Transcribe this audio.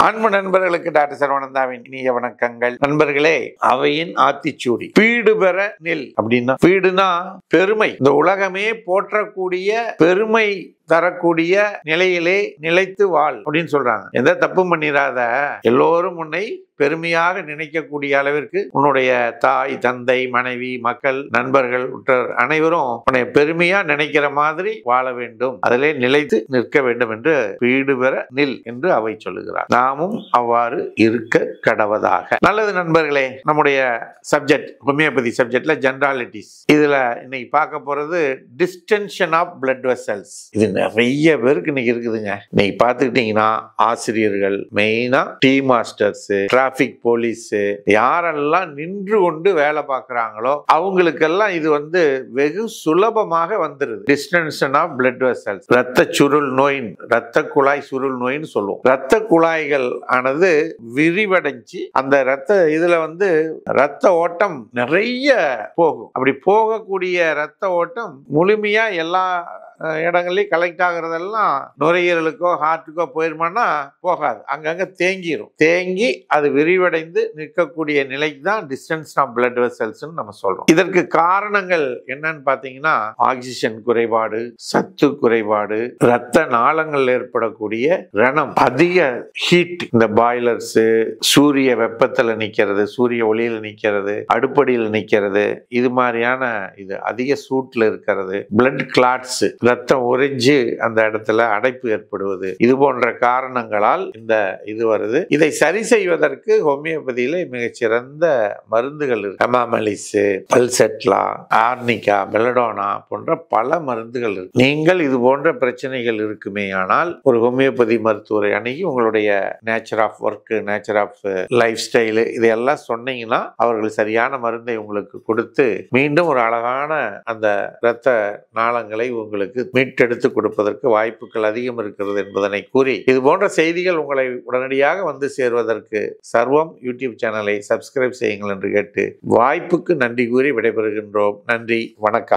அன்பு நண்பர்களுக்கு டாக்டர் சரவணந்தாவின் இனிய வணக்கங்கள். நண்பர்களே, அவையின் ஆத்திச்சூடி பீடு பெற நில் அப்படின்னா, பீடுனா பெருமை, இந்த உலகமே போற்றக்கூடிய பெருமை தரக்கூடிய நிலையிலே நிலைத்து வாழ் அப்படின்னு சொல்றாங்க. எந்த தப்பும் பண்ணிராத, எல்லோரும் உன்னை பெருமையாக நினைக்கக்கூடிய அளவிற்கு உன்னுடைய தாய், தந்தை, மனைவி, மக்கள், நண்பர்கள், உற்றார் அனைவரும் உன்னை பெருமையா நினைக்கிற மாதிரி வாழ வேண்டும், அதிலே நிலைத்து நிற்க வேண்டும் என்று வீடு பெற நில் என்று அவை சொல்லுகிறார். நாமும் அவ்வாறு இருக்க கடவதாக. நல்லது நண்பர்களே, நம்முடைய சப்ஜெக்ட் ஹோமியோபதி சப்ஜெக்ட்ல ஜெனராலிட்டிஸ். இதுல இன்னைக்கு பார்க்க போறது டிஸ்டென்ஷன் ஆஃப் பிளட் வெசல்ஸ். இது நிறைய பேருக்கு இன்னைக்கு இருக்குதுங்க. இன்னைக்கு பார்த்துக்கிட்டீங்கன்னா ஆசிரியர்கள், மெயினா டீ மாஸ்டர்ஸ், டிராபிக் போலீஸ், யாரெல்லாம் நின்று கொண்டு வேலை பார்க்கறாங்களோ அவங்களுக்கெல்லாம் இது வெகு சுலபமாக வந்துருது. டிஸ்டென்ஷன் ஆஃப் பிளட் வெசல்ஸ், ரத்த சுருள் நோய், ரத்த குழாய் சுருள் நோய்னு சொல்லுவோம். ரத்த குழாய்கள் ஆனது விரிவடைஞ்சு அந்த இதுல ரத்த ஓட்டம் நிறைய போகும். அப்படி போகக்கூடிய ரத்த ஓட்டம் முழுமையா எல்லா இடங்கள்லயும் கலெக்ட் ஆகுறதெல்லாம் நுரையீரலுக்கோ ஹார்ட்டுக்கோ போயிருமானா போகாது, அங்கங்க தேங்கிரும். தேங்கி அது விரிவடைந்து நிற்கக்கூடிய நிலைக்கு தான் டிஸ்டென்ஸ் ஆஃப் பிளட் வெசல்ஸ் நம்ம சொல்றோம். இதற்கு காரணங்கள் என்னன்னு பாத்தீங்கன்னா, ஆக்சிஜன் குறைபாடு, சத்து குறைபாடு, ரத்த நாளங்கள் ஏற்படக்கூடிய ரணம், அதிக ஹீட், இந்த பாய்லர்ஸ், சூரிய வெப்பத்துல நிக்கிறது, சூரிய ஒளியில நிக்கிறது, அடுப்படியில் நிக்கிறது, இது மாதிரியான இது அதிக சூட்ல இருக்கிறது, பிளட் கிளாட்ஸ், ரத்தம் உறிஞ்சு அந்த இடத்துல அடைப்பு ஏற்படுவது, இது போன்ற காரணங்களால் இந்த இது வருது. இதை சரி செய்வதற்கு ஹோமியோபதியில மிகச்சிறந்த மருந்துகள் இருக்கு. ஹெமாமலிஸ், பல்செட்லா, ஆர்னிகா, பெலடோனா போன்ற பல மருந்துகள் இருக்கு. நீங்கள் இது போன்ற பிரச்சனைகள் இருக்குமே ஆனால் ஒரு ஹோமியோபதி மருத்துவரை அணுகி உங்களுடைய nature of work, nature of lifestyle இதையெல்லாம் சொன்னீங்கன்னா அவர்கள் சரியான மருந்தை உங்களுக்கு கொடுத்து மீண்டும் ஒரு அழகான அந்த இரத்த நாளங்களை உங்களுக்கு மீட்டெடுத்து கொடுப்பதற்கு வாய்ப்புகள் அதிகம் இருக்கிறது என்பதனை கூறி, இது போன்ற செய்திகள் உங்களை உடனடியாக சேர்வதற்கு சர்வம் யூடியூப் சேனலை சப்ஸ்கிரைப் செய்யுங்கள் என்று கேட்டு வாய்ப்புக்கு நன்றி கூறி விடைபெறுகின்றோம். நன்றி, வணக்கம்.